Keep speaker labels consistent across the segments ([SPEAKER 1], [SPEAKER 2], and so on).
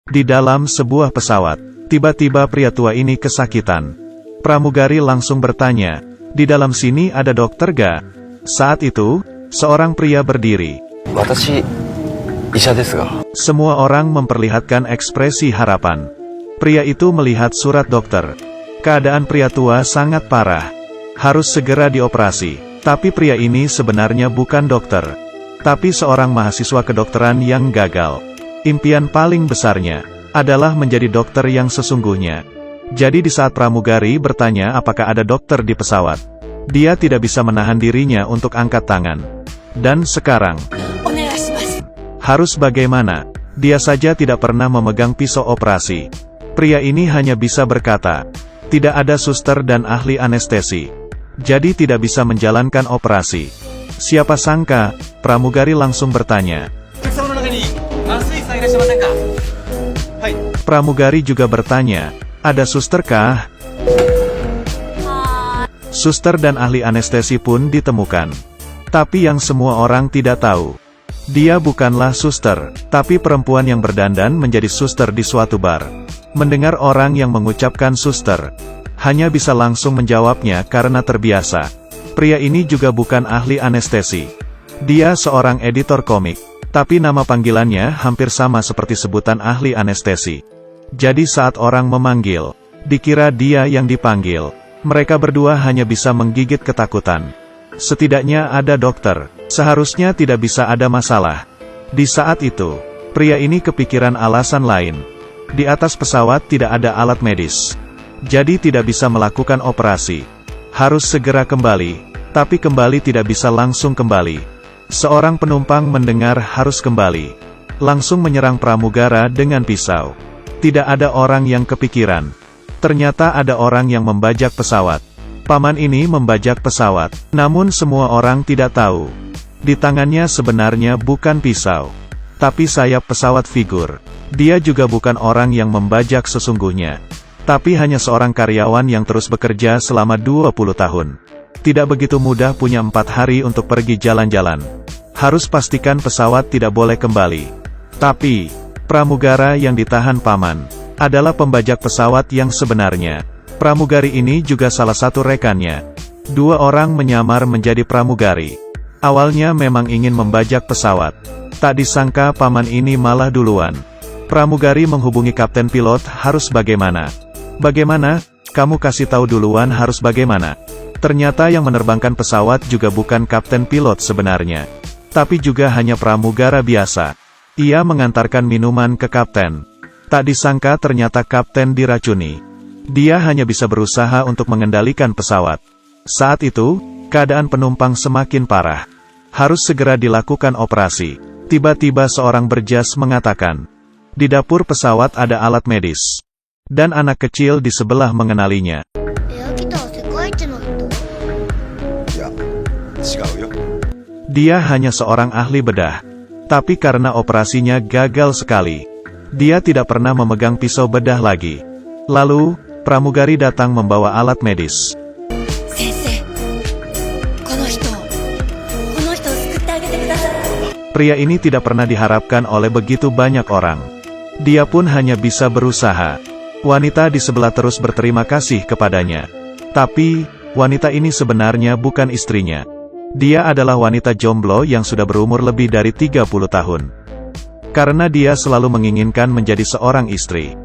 [SPEAKER 1] Di dalam sebuah pesawat, tiba-tiba pria tua ini kesakitan. Pramugari langsung bertanya, "Di dalam sini ada dokter ga?" Saat itu, seorang pria berdiri.
[SPEAKER 2] "Watashi, isha desu ga?"
[SPEAKER 1] Semua orang memperlihatkan ekspresi harapan. Pria itu melihat surat dokter. Keadaan pria tua sangat parah. Harus segera dioperasi. Tapi pria ini sebenarnya bukan dokter, tapi seorang mahasiswa kedokteran yang gagal. Impian paling besarnya adalah menjadi dokter yang sesungguhnya. Jadi di saat pramugari bertanya apakah ada dokter di pesawat, dia tidak bisa menahan dirinya untuk angkat tangan. Dan sekarang, harus bagaimana? Dia saja tidak pernah memegang pisau operasi. Pria ini hanya bisa berkata, tidak ada suster dan ahli anestesi. Jadi tidak bisa menjalankan operasi. Siapa sangka, pramugari langsung bertanya. Pramugari juga bertanya, ada suster kah? Suster dan ahli anestesi pun ditemukan. Tapi yang semua orang tidak tahu, dia bukanlah suster, tapi perempuan yang berdandan menjadi suster di suatu bar. Mendengar orang yang mengucapkan suster, hanya bisa langsung menjawabnya karena terbiasa. Pria ini juga bukan ahli anestesi. Dia seorang editor komik, tapi nama panggilannya hampir sama seperti sebutan ahli anestesi. Jadi saat orang memanggil, dikira dia yang dipanggil. Mereka berdua hanya bisa menggigit ketakutan. Setidaknya ada dokter, seharusnya tidak bisa ada masalah. Di saat itu, pria ini kepikiran alasan lain. Di atas pesawat tidak ada alat medis. Jadi tidak bisa melakukan operasi. Harus segera kembali, tapi kembali tidak bisa langsung kembali. Seorang penumpang mendengar harus kembali, langsung menyerang pramugara dengan pisau. Tidak ada orang yang kepikiran. Ternyata ada orang yang membajak pesawat. Paman ini membajak pesawat, namun semua orang tidak tahu. Di tangannya sebenarnya bukan pisau, tapi sayap pesawat figur. Dia juga bukan orang yang membajak sesungguhnya, tapi hanya seorang karyawan yang terus bekerja selama 20 tahun. Tidak begitu mudah punya 4 hari untuk pergi jalan-jalan. Harus pastikan pesawat tidak boleh kembali. Tapi, pramugara yang ditahan paman, adalah pembajak pesawat yang sebenarnya. Pramugari ini juga salah satu rekannya. 2 orang menyamar menjadi pramugari. Awalnya memang ingin membajak pesawat. Tak disangka paman ini malah duluan. Pramugari menghubungi kapten pilot harus bagaimana. Bagaimana? Kamu kasih tahu duluan harus bagaimana? Ternyata yang menerbangkan pesawat juga bukan kapten pilot sebenarnya, tapi juga hanya pramugara biasa. Ia mengantarkan minuman ke kapten. Tak disangka ternyata kapten diracuni. Dia hanya bisa berusaha untuk mengendalikan pesawat. Saat itu, keadaan penumpang semakin parah. Harus segera dilakukan operasi. Tiba-tiba seorang berjas mengatakan, di dapur pesawat ada alat medis. Dan anak kecil di sebelah mengenalinya. Dia hanya seorang ahli bedah. Tapi karena operasinya gagal sekali, dia tidak pernah memegang pisau bedah lagi. Lalu, pramugari datang membawa alat medis. Pria ini tidak pernah diharapkan oleh begitu banyak orang. Dia pun hanya bisa berusaha. Wanita di sebelah terus berterima kasih kepadanya. Tapi, wanita ini sebenarnya bukan istrinya. Dia adalah wanita jomblo yang sudah berumur lebih dari 30 tahun. Karena dia selalu menginginkan menjadi seorang istri.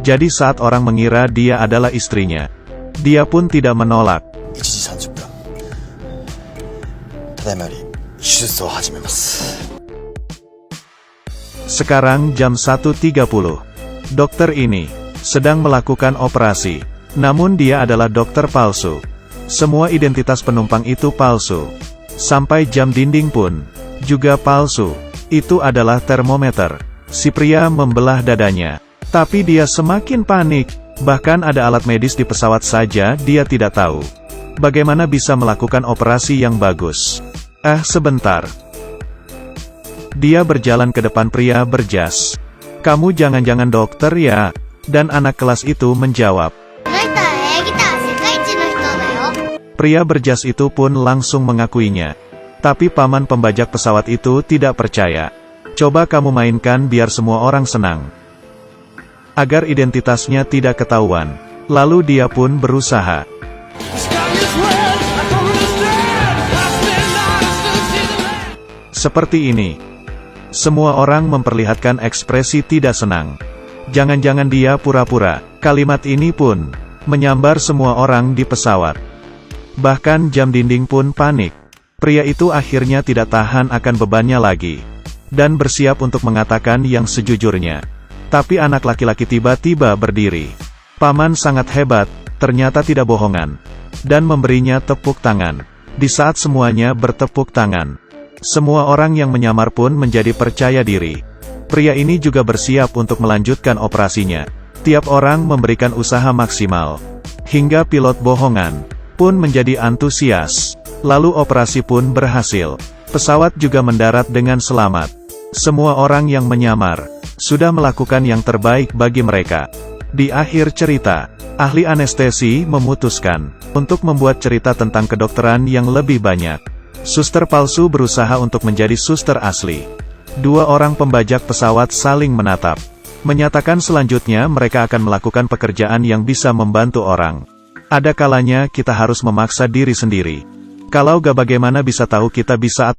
[SPEAKER 1] Jadi saat orang mengira dia adalah istrinya, dia pun tidak menolak.
[SPEAKER 2] 1時30分。ただいまより手術を始めます。
[SPEAKER 1] Sekarang jam 1.30. Dokter ini sedang melakukan operasi. Namun dia adalah dokter palsu. Semua identitas penumpang itu palsu. Sampai jam dinding pun juga palsu. Itu adalah termometer. Si pria membelah dadanya. Tapi dia semakin panik. Bahkan ada alat medis di pesawat saja dia tidak tahu. Bagaimana bisa melakukan operasi yang bagus? Sebentar. Dia berjalan ke depan pria berjas. Kamu jangan-jangan dokter ya? Dan anak kelas itu menjawab. Pria berjas itu pun langsung mengakuinya. Tapi paman pembajak pesawat itu tidak percaya. Coba kamu mainkan biar semua orang senang. agar identitasnya tidak ketahuan. Lalu dia pun berusaha. Seperti ini. Semua orang memperlihatkan ekspresi tidak senang. Jangan-jangan dia pura-pura. Kalimat ini pun menyambar semua orang di pesawat. Bahkan jam dinding pun panik. Pria itu akhirnya tidak tahan akan bebannya lagi. Dan bersiap untuk mengatakan yang sejujurnya. Tapi anak laki-laki tiba-tiba berdiri. Paman sangat hebat, ternyata tidak bohongan. Dan memberinya tepuk tangan. Di saat semuanya bertepuk tangan, semua orang yang menyamar pun menjadi percaya diri. Pria ini juga bersiap untuk melanjutkan operasinya. Tiap orang memberikan usaha maksimal. Hingga pilot bohongan pun menjadi antusias. Lalu operasi pun berhasil. Pesawat juga mendarat dengan selamat. Semua orang yang menyamar sudah melakukan yang terbaik bagi mereka. Di akhir cerita, ahli anestesi memutuskan untuk membuat cerita tentang kedokteran yang lebih banyak. Suster palsu berusaha untuk menjadi suster asli. Dua orang pembajak pesawat saling menatap. Menyatakan selanjutnya mereka akan melakukan pekerjaan yang bisa membantu orang. Ada kalanya kita harus memaksa diri sendiri. Kalau gak bagaimana bisa tahu kita bisa